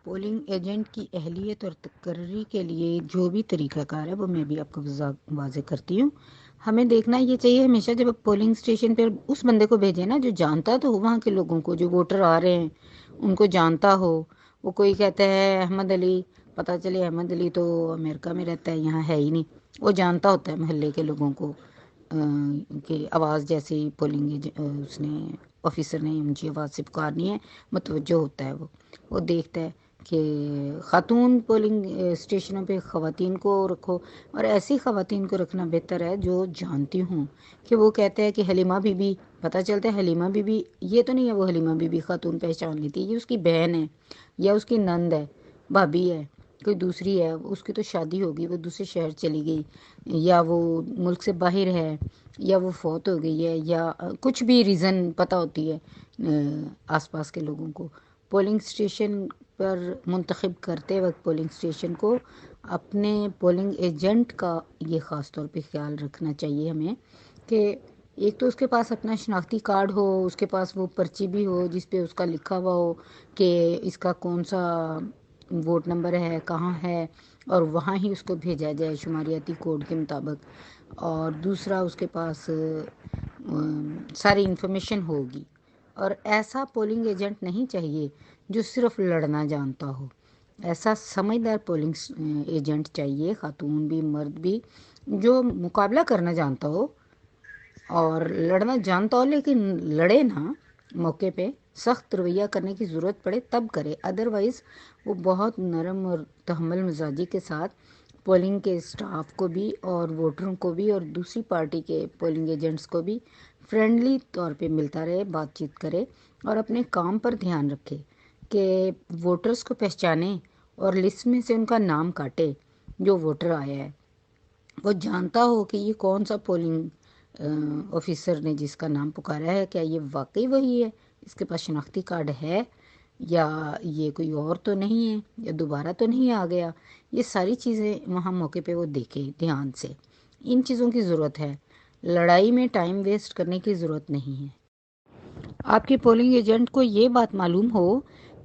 Polling agent کی اہلیت اور تقرری کے لیے جو بھی طریقہ کار ہے وہ میں بھی آپ کو واضح کرتی ہوں۔ ہمیں دیکھنا یہ چاہیے ہمیشہ جب آپ پولنگ اسٹیشن پر اس بندے کو بھیجیں نا جو جانتا تو ہو وہاں کے لوگوں کو، جو ووٹر آ رہے ہیں ان کو جانتا ہو۔ وہ کوئی کہتا ہے احمد علی، پتہ چلے احمد علی تو امریکہ میں رہتا ہے، یہاں ہے ہی نہیں۔ وہ جانتا ہوتا ہے محلے کے لوگوں کو کہ آواز جیسے ہی پولنگ اس نے آفیسر نے اونچی آواز سے پکارنی ہے متوجہ ہوتا ہے۔ وہ دیکھتا ہے کہ خاتون پولنگ اسٹیشنوں پہ خواتین کو رکھو، اور ایسی خواتین کو رکھنا بہتر ہے جو جانتی ہوں کہ وہ کہتے ہیں کہ حلیمہ بی بی، پتہ چلتا ہے حلیمہ بی بی یہ تو نہیں ہے وہ حلیمہ بی بی خاتون پہچان لیتی، یہ اس کی بہن ہے یا اس کی نند ہے، بھابھی ہے، کوئی دوسری ہے، اس کی تو شادی ہوگی، وہ دوسرے شہر چلی گئی، یا وہ ملک سے باہر ہے، یا وہ فوت ہو گئی ہے، یا کچھ بھی ریزن پتہ ہوتی ہے آس پاس کے لوگوں کو۔ پولنگ اسٹیشن پر منتخب کرتے وقت پولنگ اسٹیشن کو اپنے پولنگ ایجنٹ کا یہ خاص طور پہ خیال رکھنا چاہیے ہمیں کہ ایک تو اس کے پاس اپنا شناختی کارڈ ہو، اس کے پاس وہ پرچی بھی ہو جس پہ اس کا لکھا ہوا ہو کہ اس کا کون سا ووٹ نمبر ہے، کہاں ہے، اور وہاں ہی اس کو بھیجا جائے شماریاتی کوڈ کے مطابق۔ اور دوسرا اس کے پاس ساری انفارمیشن ہوگی۔ اور ایسا پولنگ ایجنٹ نہیں چاہیے جو صرف لڑنا جانتا ہو، ایسا سمجھدار پولنگ ایجنٹ چاہیے، خاتون بھی مرد بھی، جو مقابلہ کرنا جانتا ہو اور لڑنا جانتا ہو، لیکن لڑے نا موقع پہ، سخت رویہ کرنے کی ضرورت پڑے تب کرے، ادروائز وہ بہت نرم اور تحمل مزاجی کے ساتھ پولنگ کے اسٹاف کو بھی اور ووٹروں کو بھی اور دوسری پارٹی کے پولنگ ایجنٹس کو بھی فرینڈلی طور پہ ملتا رہے، بات چیت کرے اور اپنے کام پر دھیان رکھے کہ ووٹرز کو پہچانے اور لسٹ میں سے ان کا نام کاٹے جو ووٹر آیا ہے، وہ جانتا ہو کہ یہ کون سا پولنگ آفیسر نے جس کا نام پکارا ہے، کیا یہ واقعی وہی ہے، اس کے پاس شناختی کارڈ ہے، یا یہ کوئی اور تو نہیں ہے، یا دوبارہ تو نہیں آ گیا۔ یہ ساری چیزیں وہاں موقع پہ وہ دیکھے دھیان سے، ان چیزوں کی ضرورت ہے۔ لڑائی میں ٹائم ویسٹ کرنے کی ضرورت نہیں ہے۔ آپ کے پولنگ ایجنٹ کو یہ بات معلوم ہو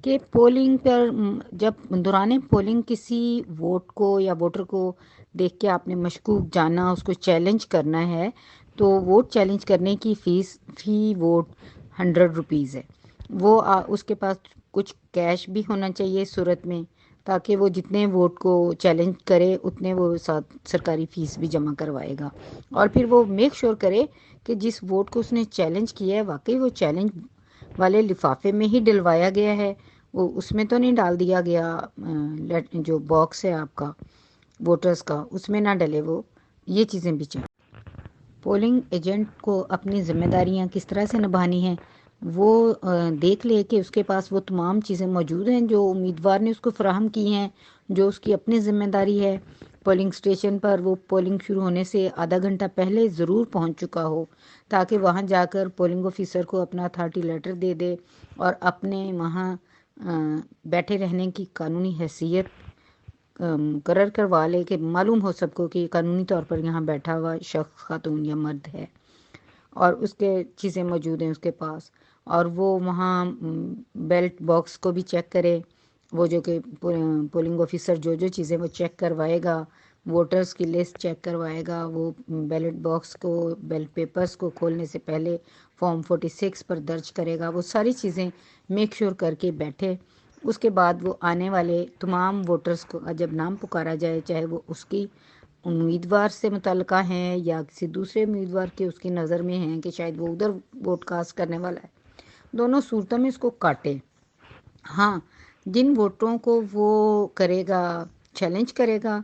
کہ پولنگ پر جب دوران پولنگ کسی ووٹ کو یا ووٹر کو دیکھ کے آپ نے مشکوک جانا، اس کو چیلنج کرنا ہے، تو ووٹ چیلنج کرنے کی فیس فی ووٹ 100 روپیز ہے۔ وہ اس کے پاس کچھ کیش بھی ہونا چاہیے صورت میں، تاکہ وہ جتنے ووٹ کو چیلنج کرے اتنے وہ ساتھ سرکاری فیس بھی جمع کروائے گا، اور پھر وہ میک شور کرے کہ جس ووٹ کو اس نے چیلنج کیا ہے واقعی وہ چیلنج والے لفافے میں ہی ڈلوایا گیا ہے، وہ اس میں تو نہیں ڈال دیا گیا، جو باکس ہے آپ کا ووٹرز کا اس میں نہ ڈلے وہ، یہ چیزیں بھی چاہیے۔ پولنگ ایجنٹ کو اپنی ذمہ داریاں کس طرح سے نبھانی ہیں وہ دیکھ لے کہ اس کے پاس وہ تمام چیزیں موجود ہیں جو امیدوار نے اس کو فراہم کی ہیں، جو اس کی اپنی ذمہ داری ہے۔ پولنگ اسٹیشن پر وہ پولنگ شروع ہونے سے آدھا گھنٹہ پہلے ضرور پہنچ چکا ہو، تاکہ وہاں جا کر پولنگ آفیسر کو اپنا اتھارٹی لیٹر دے دے اور اپنے وہاں بیٹھے رہنے کی قانونی حیثیت مقرر کروا لے کہ معلوم ہو سب کو کہ قانونی طور پر یہاں بیٹھا ہوا شخص خاتون یا مرد ہے، اور اس کے چیزیں موجود ہیں اس کے پاس۔ اور وہ وہاں بیلٹ باکس کو بھی چیک کرے، وہ جو کہ پولنگ آفیسر جو جو چیزیں وہ چیک کروائے گا، ووٹرز کی لسٹ چیک کروائے گا، وہ بیلٹ باکس کو، بیلٹ پیپرز کو کھولنے سے پہلے فارم 46 پر درج کرے گا، وہ ساری چیزیں میک شور کر کے بیٹھے۔ اس کے بعد وہ آنے والے تمام ووٹرز کو جب نام پکارا جائے، چاہے وہ اس کی امیدوار سے متعلقہ ہیں یا کسی دوسرے امیدوار کے اس کی نظر میں ہیں کہ شاید وہ ادھر ووٹ کاسٹ کرنے والا ہے، دونوں صورتوں میں اس کو کاٹے۔ ہاں، جن ووٹروں کو وہ کرے گا، چیلنج کرے گا،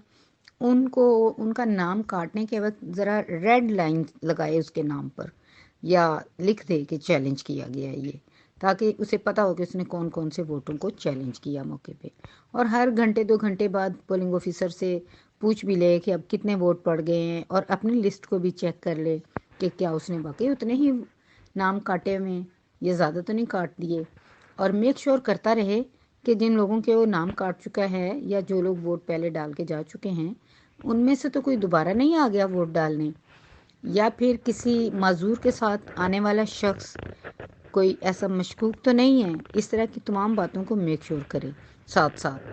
ان کو ان کا نام کاٹنے کے وقت ذرا ریڈ لائن لگائے اس کے نام پر، یا لکھ دے کہ چیلنج کیا گیا ہے یہ، تاکہ اسے پتہ ہو کہ اس نے کون کون سے ووٹوں کو چیلنج کیا موقع پہ۔ اور ہر گھنٹے 2 گھنٹے بعد پولنگ آفیسر سے پوچھ بھی لے کہ اب کتنے ووٹ پڑ گئے ہیں، اور اپنی لسٹ کو بھی چیک کر لے کہ کیا اس نے واقعی اتنے ہی نام کاٹے ہوئے، یہ زیادہ تو نہیں کاٹ دیے۔ اور میک شور کرتا رہے کہ جن لوگوں کے وہ نام کاٹ چکا ہے یا جو لوگ ووٹ پہلے ڈال کے جا چکے ہیں ان میں سے تو کوئی دوبارہ نہیں آ گیا ووٹ ڈالنے، یا پھر کسی معذور کے ساتھ آنے والا شخص کوئی ایسا مشکوک تو نہیں ہے، اس طرح کی تمام باتوں کو میک شور کرے ساتھ ساتھ۔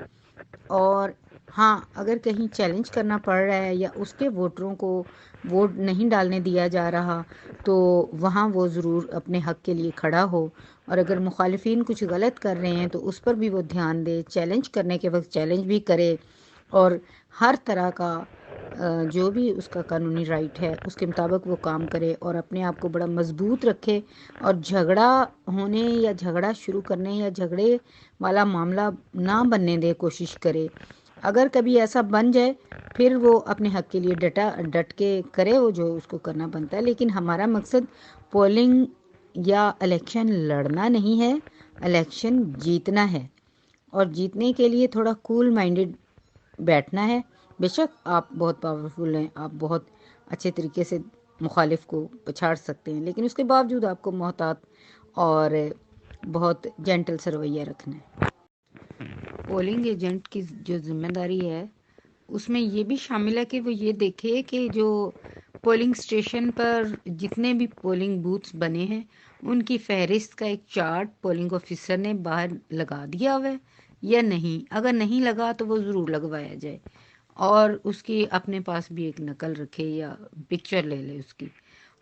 اور ہاں، اگر کہیں چیلنج کرنا پڑ رہا ہے یا اس کے ووٹروں کو ووٹ نہیں ڈالنے دیا جا رہا تو وہاں وہ ضرور اپنے حق کے لیے کھڑا ہو، اور اگر مخالفین کچھ غلط کر رہے ہیں تو اس پر بھی وہ دھیان دے، چیلنج کرنے کے وقت چیلنج بھی کرے، اور ہر طرح کا جو بھی اس کا قانونی رائٹ ہے اس کے مطابق وہ کام کرے، اور اپنے آپ کو بڑا مضبوط رکھے، اور جھگڑا ہونے یا جھگڑا شروع کرنے یا جھگڑے والا معاملہ نہ بننے دے کوشش کرے۔ اگر کبھی ایسا بن جائے پھر وہ اپنے حق کے لیے ڈٹ کے کرے وہ جو اس کو کرنا بنتا ہے، لیکن ہمارا مقصد پولنگ یا الیکشن لڑنا نہیں ہے، الیکشن جیتنا ہے، اور جیتنے کے لیے تھوڑا کول مائنڈڈ بیٹھنا ہے۔ بے شک آپ بہت پاورفل ہیں، آپ بہت اچھے طریقے سے مخالف کو پچھاڑ سکتے ہیں، لیکن اس کے باوجود آپ کو محتاط اور بہت جینٹل سے رویہ رکھنا ہے۔ پولنگ ایجنٹ کی جو ذمہ داری ہے اس میں یہ بھی شامل ہے کہ وہ یہ دیکھے کہ جو پولنگ اسٹیشن پر جتنے بھی پولنگ بوتھس بنے ہیں ان کی فہرست کا ایک چارٹ پولنگ آفیسر نے باہر لگا دیا ہوا ہے یا نہیں۔ اگر نہیں لگا تو وہ ضرور لگوایا جائے، اور اس کی اپنے پاس بھی ایک نقل رکھے یا پکچر لے لے اس کی۔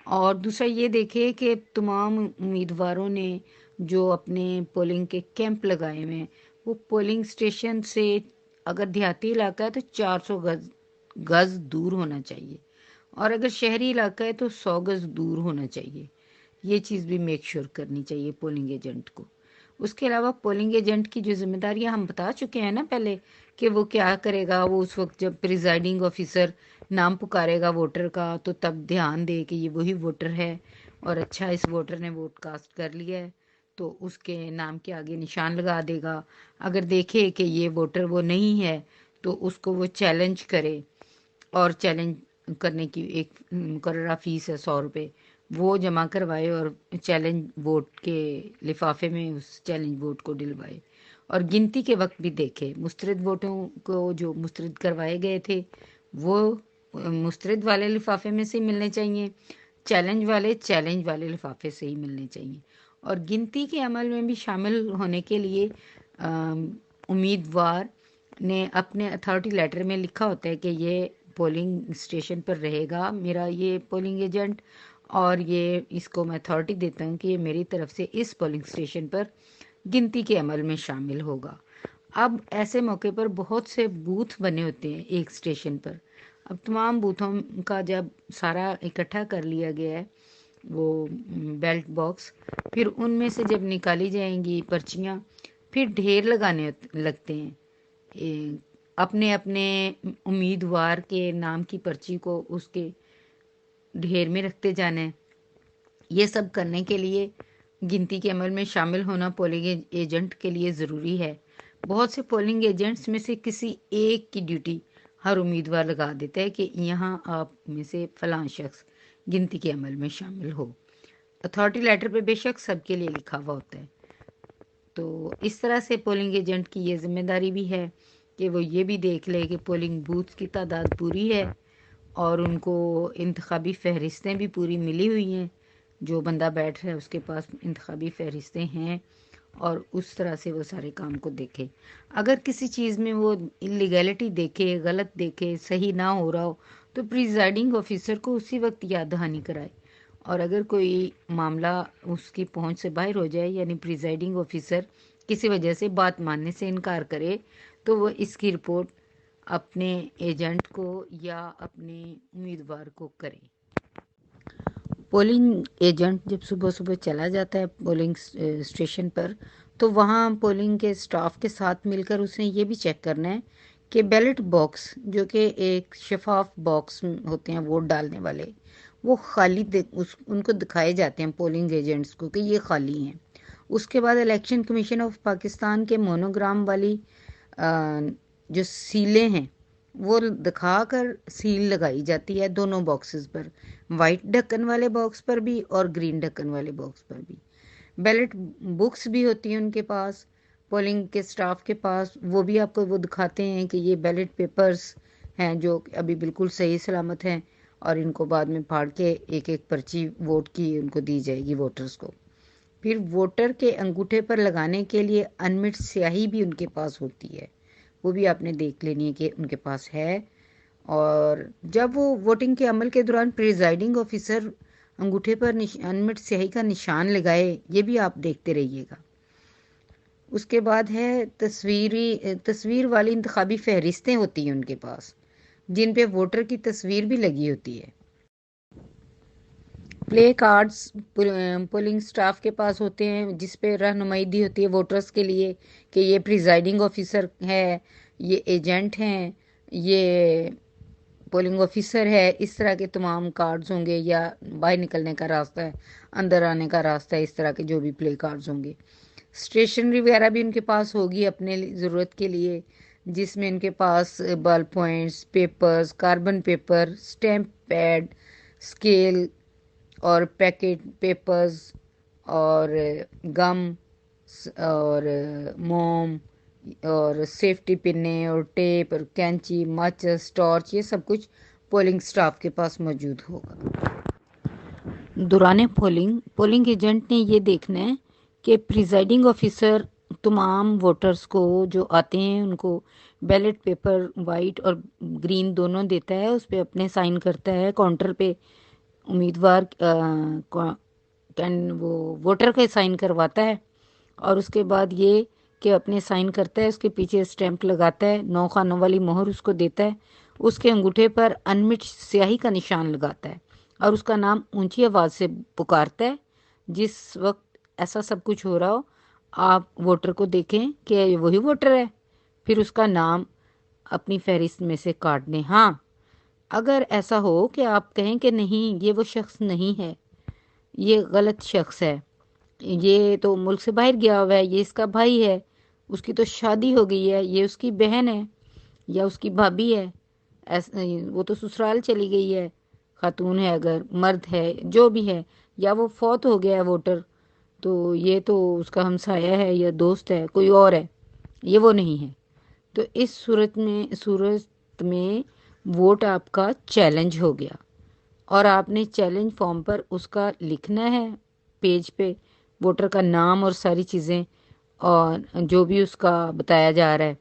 اور دوسرا یہ دیکھے کہ تمام امیدواروں نے جو اپنے پولنگ کے کیمپ لگائے ہوئے ہیں وہ پولنگ اسٹیشن سے، اگر دیہاتی علاقہ ہے تو 400 گز دور ہونا چاہیے، اور اگر شہری علاقہ ہے تو 100 گز دور ہونا چاہیے۔ یہ چیز بھی میک شور کرنی چاہیے پولنگ ایجنٹ کو۔ اس کے علاوہ پولنگ ایجنٹ کی جو ذمہ داریاں ہم بتا چکے ہیں نا پہلے، کہ وہ کیا کرے گا، وہ اس وقت جب پریزائڈنگ آفیسر نام پکارے گا ووٹر کا تو تب دھیان دے کہ یہ وہی ووٹر ہے، اور اچھا اس ووٹر نے ووٹ کاسٹ کر لیا ہے تو اس کے نام کے آگے نشان لگا دے گا۔ اگر دیکھے کہ یہ ووٹر وہ نہیں ہے تو اس کو وہ چیلنج کرے، اور چیلنج کرنے کی ایک مقررہ فیس ہے 100 روپے، وہ جمع کروائے اور چیلنج ووٹ کے لفافے میں اس چیلنج ووٹ کو ڈلوائے، اور گنتی کے وقت بھی دیکھے مسترد ووٹوں کو جو مسترد کروائے گئے تھے وہ مسترد والے لفافے میں سے ملنے چاہیے، چیلنج والے لفافے سے ہی ملنے چاہیے۔ اور گنتی کے عمل میں بھی شامل ہونے کے لیے امیدوار نے اپنے اتھارٹی لیٹر میں لکھا ہوتا ہے کہ یہ پولنگ اسٹیشن پر رہے گا میرا یہ پولنگ ایجنٹ، اور یہ اس کو میں اتھارٹی دیتا ہوں کہ یہ میری طرف سے اس پولنگ اسٹیشن پر گنتی کے عمل میں شامل ہوگا۔ اب ایسے موقع پر بہت سے بوتھ بنے ہوتے ہیں ایک اسٹیشن پر، اب تمام بوتھوں کا جب سارا اکٹھا کر لیا گیا ہے وہ بیلٹ باکس، پھر ان میں سے جب نکالی جائیں گی پرچیاں پھر ڈھیر لگانے لگتے ہیں، اپنے اپنے امیدوار کے نام کی پرچی کو اس کے ڈھیر میں رکھتے جانا ہے۔ یہ سب کرنے کے لیے گنتی کے عمل میں شامل ہونا پولنگ ایجنٹ کے لیے ضروری ہے۔ بہت سے پولنگ ایجنٹس میں سے کسی ایک کی ڈیوٹی ہر امیدوار لگا دیتا ہے کہ یہاں آپ میں سے فلاں شخص گنتی کے عمل میں شامل ہو۔ اتھارٹی لیٹر پہ بے شک سب کے لیے لکھا ہوا ہوتا ہے۔ تو اس طرح سے پولنگ ایجنٹ کی یہ ذمہ داری بھی ہے کہ وہ یہ بھی دیکھ لے کہ پولنگ بوتھ کی تعداد پوری ہے، اور ان کو انتخابی فہرستیں بھی پوری ملی ہوئی ہیں، جو بندہ بیٹھ رہا ہے اس کے پاس انتخابی فہرستیں ہیں، اور اس طرح سے وہ سارے کام کو دیکھے۔ اگر کسی چیز میں وہ انلیگیلٹی دیکھے، غلط دیکھے، صحیح نہ ہو رہا ہو تو پریزائڈنگ آفیسر کو اسی وقت یاد دہانی کرائے، اور اگر کوئی معاملہ اس کی پہنچ سے باہر ہو جائے، یعنی پریزائڈنگ آفیسر کسی وجہ سے بات ماننے سے انکار کرے، تو وہ اس کی رپورٹ اپنے ایجنٹ کو یا اپنے امیدوار کو کرے۔ پولنگ ایجنٹ جب صبح صبح چلا جاتا ہے پولنگ اسٹیشن پر تو وہاں پولنگ کے سٹاف کے ساتھ مل کر اس نے یہ بھی چیک کرنا ہے کہ بیلٹ باکس جو کہ ایک شفاف باکس ہوتے ہیں ووٹ ڈالنے والے، وہ خالی ان کو دکھائے جاتے ہیں پولنگ ایجنٹس کو کہ یہ خالی ہیں۔ اس کے بعد الیکشن کمیشن آف پاکستان کے مونوگرام والی جو سیلیں ہیں وہ دکھا کر سیل لگائی جاتی ہے دونوں باکسز پر، وائٹ ڈھکن والے باکس پر بھی اور گرین ڈھکن والے باکس پر بھی۔ بیلٹ بکس بھی ہوتی ہیں ان کے پاس، پولنگ کے سٹاف کے پاس، وہ بھی آپ کو وہ دکھاتے ہیں کہ یہ بیلٹ پیپرز ہیں جو ابھی بالکل صحیح سلامت ہیں، اور ان کو بعد میں پھاڑ کے ایک ایک پرچی ووٹ کی ان کو دی جائے گی ووٹرز کو۔ پھر ووٹر کے انگوٹھے پر لگانے کے لیے انمٹ سیاہی بھی ان کے پاس ہوتی ہے، وہ بھی آپ نے دیکھ لینی ہے کہ ان کے پاس ہے۔ اور جب وہ ووٹنگ کے عمل کے دوران پریزائڈنگ آفیسر انگوٹھے پر انمٹ سیاہی کا نشان لگائے، یہ بھی آپ دیکھتے رہیے گا۔ اس کے بعد ہے تصویر والی انتخابی فہرستیں ہوتی ہیں ان کے پاس، جن پہ ووٹر کی تصویر بھی لگی ہوتی ہے۔ پلے کارڈز پولنگ سٹاف کے پاس ہوتے ہیں، جس پہ رہنمائی دی ہوتی ہے ووٹرز کے لیے کہ یہ پریزائڈنگ آفیسر ہے، یہ ایجنٹ ہیں، یہ پولنگ آفیسر ہے۔ اس طرح کے تمام کارڈز ہوں گے، یا باہر نکلنے کا راستہ ہے، اندر آنے کا راستہ ہے، اس طرح کے جو بھی پلے کارڈز ہوں گے۔ اسٹیشنری وغیرہ بھی ان کے پاس ہوگی اپنے ضرورت کے لیے، جس میں ان کے پاس ball points, papers, carbon paper, stamp pad, scale اور پیکٹ پیپرز اور گم اور موم اور سیفٹی پنیں اور ٹیپ اور کینچی، ماچس، ٹارچ، یہ سب کچھ پولنگ سٹاف کے پاس موجود ہوگا۔ دوران پولنگ ایجنٹ نے یہ دیکھنا ہے کہ پریزائڈنگ آفیسر تمام ووٹرز کو جو آتے ہیں ان کو بیلٹ پیپر وائٹ اور گرین دونوں دیتا ہے، اس پہ اپنے سائن کرتا ہے کاؤنٹر پہ، امیدوار وہ ووٹر کے سائن کرواتا ہے، اور اس کے بعد یہ کہ اپنے سائن کرتا ہے، اس کے پیچھے اسٹیمپ لگاتا ہے، 9 خانوں والی مہر اس کو دیتا ہے، اس کے انگوٹھے پر انمٹ سیاہی کا نشان لگاتا ہے اور اس کا نام اونچی آواز سے پکارتا ہے۔ جس وقت ایسا سب کچھ ہو رہا ہو، آپ ووٹر کو دیکھیں کہ وہی ووٹر ہے، پھر اس کا نام اپنی فہرست میں سے کاٹ دیں۔ ہاں، اگر ایسا ہو کہ آپ کہیں کہ نہیں، یہ وہ شخص نہیں ہے، یہ غلط شخص ہے، یہ تو ملک سے باہر گیا ہوا ہے، یہ اس کا بھائی ہے، اس کی تو شادی ہو گئی ہے، یہ اس کی بہن ہے یا اس کی بھابھی ہے، وہ تو سسرال چلی گئی ہے، خاتون ہے، اگر مرد ہے، جو بھی ہے، یا وہ فوت ہو گیا ہے ووٹر، تو یہ تو اس کا ہمسایہ ہے یا دوست ہے، کوئی اور ہے، یہ وہ نہیں ہے، تو اس صورت میں ووٹ آپ کا چیلنج ہو گیا، اور آپ نے چیلنج فارم پر اس کا لکھنا ہے، پیج پہ ووٹر کا نام اور ساری چیزیں اور جو بھی اس کا بتایا جا رہا ہے،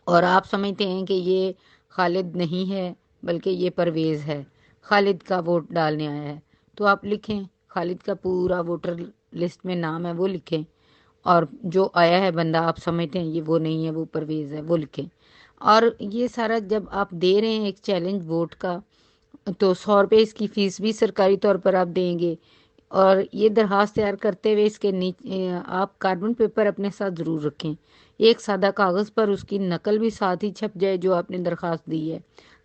اور آپ سمجھتے ہیں کہ یہ خالد نہیں ہے بلکہ یہ پرویز ہے، خالد کا ووٹ ڈالنے آیا ہے، تو آپ لکھیں خالد کا پورا ووٹر لسٹ میں نام ہے وہ لکھیں، اور جو آیا ہے بندہ آپ سمجھتے ہیں یہ وہ نہیں ہے، وہ پرویز ہے، وہ لکھیں۔ اور یہ سارا جب آپ دے رہے ہیں ایک چیلنج ووٹ کا، تو 100 روپے اس کی فیس بھی سرکاری طور پر آپ دیں گے، اور یہ درخواست تیار کرتے ہوئے اس کے نیچے آپ کاربن پیپر اپنے ساتھ ضرور رکھیں، ایک سادہ کاغذ پر اس کی نقل بھی ساتھ ہی چھپ جائے جو آپ نے درخواست دی ہے،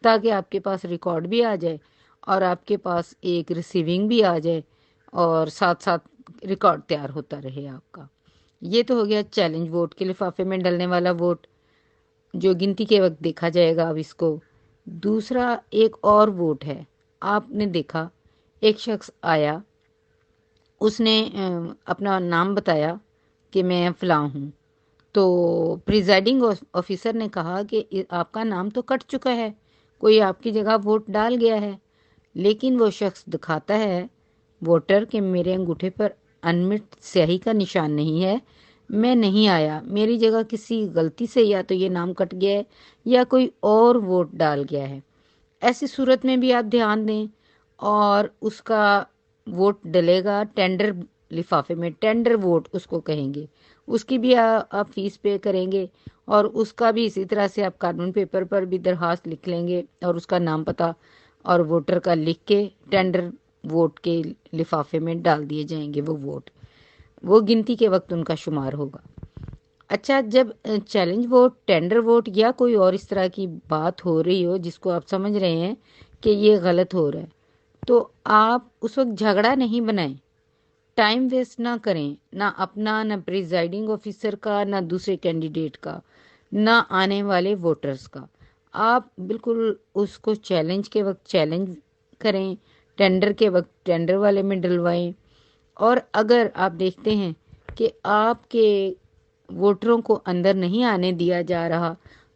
تاکہ آپ کے پاس ریکارڈ بھی آ جائے اور آپ کے پاس ایک ریسیونگ بھی آ جائے، اور ساتھ ساتھ ریکارڈ تیار ہوتا رہے آپ کا۔ یہ تو ہو گیا چیلنج ووٹ کے لفافے میں ڈلنے والا ووٹ، جو گنتی کے وقت دیکھا جائے گا اب اس کو۔ دوسرا ایک اور ووٹ ہے، آپ نے دیکھا ایک شخص آیا، اس نے اپنا نام بتایا کہ میں فلاں ہوں، تو پریزائڈنگ آفیسر نے کہا کہ آپ کا نام تو کٹ چکا ہے، کوئی آپ کی جگہ ووٹ ڈال گیا ہے، لیکن وہ شخص دکھاتا ہے ووٹر کہ میرے انگوٹھے پر انمٹ سیاہی کا نشان نہیں ہے، میں نہیں آیا، میری جگہ کسی غلطی سے یا تو یہ نام کٹ گیا ہے یا کوئی اور ووٹ ڈال گیا ہے۔ ایسی صورت میں بھی آپ دھیان دیں، اور اس کا ووٹ ڈلے گا ٹینڈر لفافے میں، ٹینڈر ووٹ اس کو کہیں گے، اس کی بھی آپ فیس پے کریں گے، اور اس کا بھی اسی طرح سے آپ کاربن پیپر پر بھی درخواست لکھ لیں گے، اور اس کا نام پتہ اور ووٹر کا لکھ کے ٹینڈر ووٹ کے لفافے میں ڈال دیے جائیں گے وہ ووٹ، وہ گنتی کے وقت ان کا شمار ہوگا۔ اچھا، جب چیلنج ووٹ، ٹینڈر ووٹ یا کوئی اور اس طرح کی بات ہو رہی ہو جس کو آپ سمجھ رہے ہیں کہ یہ غلط ہو رہا ہے، تو آپ اس وقت جھگڑا نہیں بنائیں، ٹائم ویسٹ نہ کریں، نہ اپنا، نہ پریزائڈنگ آفیسر کا، نہ دوسرے کینڈیڈیٹ کا، نہ آنے والے ووٹرز کا۔ آپ بالکل اس کو چیلنج کے وقت چیلنج کریں، ٹینڈر کے وقت ٹینڈر والے میں ڈلوائیں، اور اگر آپ دیکھتے ہیں کہ آپ کے ووٹروں کو اندر نہیں آنے دیا جا رہا،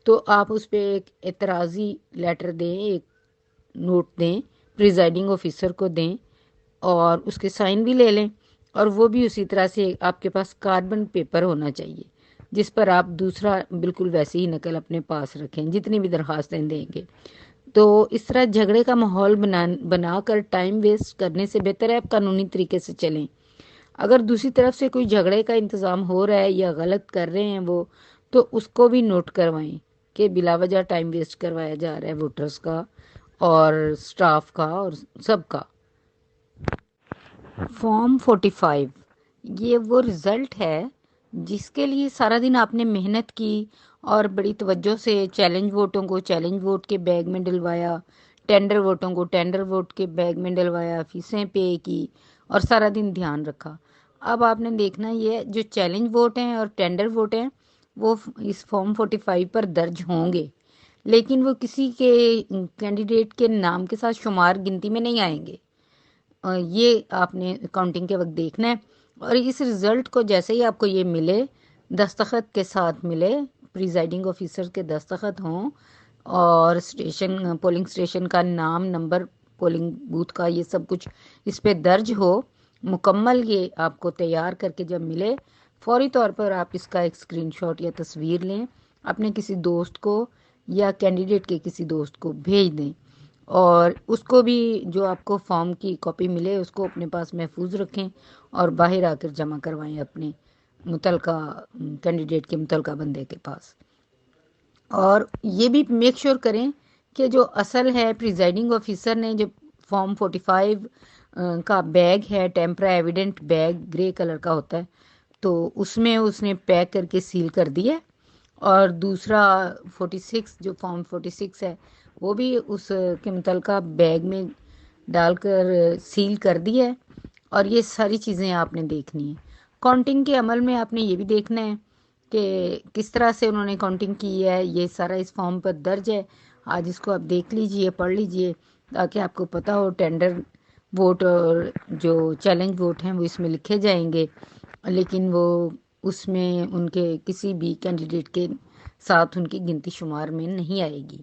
تو آپ اس پہ ایک اعتراضی لیٹر دیں، ایک نوٹ دیں، پریزائڈنگ آفیسر کو دیں، اور اس کے سائن بھی لے لیں، اور وہ بھی اسی طرح سے آپ کے پاس کاربن پیپر ہونا چاہیے جس پر آپ دوسرا بالکل ویسی ہی نقل اپنے پاس رکھیں جتنی بھی درخواستیں دیں گے. تو اس طرح جھگڑے کا ماحول بنا کر ٹائم ویسٹ کرنے سے بہتر ہے آپ قانونی طریقے سے چلیں. اگر دوسری طرف سے کوئی جھگڑے کا انتظام ہو رہا ہے یا غلط کر رہے ہیں وہ، تو اس کو بھی نوٹ کروائیں کہ بلا وجہ ٹائم ویسٹ کروایا جا رہا ہے ووٹرز کا اور سٹاف کا اور سب کا. فارم 45 یہ وہ رزلٹ ہے جس کے لیے سارا دن آپ نے محنت کی اور بڑی توجہ سے چیلنج ووٹوں کو چیلنج ووٹ کے بیگ میں ڈلوایا، ٹینڈر ووٹوں کو ٹینڈر ووٹ کے بیگ میں ڈلوایا، فیسیں پے کی اور سارا دن دھیان رکھا. اب آپ نے دیکھنا یہ جو چیلنج ووٹ ہیں اور ٹینڈر ووٹ ہیں وہ اس فارم 45 پر درج ہوں گے، لیکن وہ کسی کے کینڈیڈیٹ کے نام کے ساتھ شمار گنتی میں نہیں آئیں گے. یہ آپ نے کاؤنٹنگ کے وقت دیکھنا ہے. اور اس رزلٹ کو جیسے ہی آپ کو یہ ملے، دستخط کے ساتھ ملے، پریزائڈنگ آفیسر کے دستخط ہوں اور پولنگ اسٹیشن کا نام، نمبر، پولنگ بوتھ کا، یہ سب کچھ اس پہ درج ہو مکمل، یہ آپ کو تیار کر کے جب ملے، فوری طور پر آپ اس کا ایک اسکرین شاٹ یا تصویر لیں، اپنے کسی دوست کو یا کینڈیڈیٹ کے کسی دوست کو بھیج دیں، اور اس کو بھی جو آپ کو فارم کی کاپی ملے اس کو اپنے پاس محفوظ رکھیں اور باہر آ کر جمع کروائیں اپنے متعلقہ کینڈیڈیٹ کے متعلقہ بندے کے پاس. اور یہ بھی میک شور کریں کہ جو اصل ہے پریزائڈنگ آفیسر نے جو فارم 45 کا بیگ ہے، ٹیمپرا ایویڈنٹ بیگ گرے کلر کا ہوتا ہے، تو اس میں اس نے پیک کر کے سیل کر دیا ہے. اور دوسرا 46 جو فارم 46 ہے وہ بھی اس کے متعلقہ بیگ میں ڈال کر سیل کر دی ہے. اور یہ ساری چیزیں آپ نے دیکھنی ہیں. کاؤنٹنگ کے عمل میں آپ نے یہ بھی دیکھنا ہے کہ کس طرح سے انہوں نے کاؤنٹنگ کی ہے، یہ سارا اس فارم پر درج ہے. آج اس کو آپ دیکھ لیجئے، پڑھ لیجئے تاکہ آپ کو پتہ ہو ٹینڈر ووٹ اور جو چیلنج ووٹ ہیں وہ اس میں لکھے جائیں گے، لیکن وہ اس میں ان کے کسی بھی کینڈیڈیٹ کے ساتھ ان کی گنتی شمار میں نہیں آئے گی.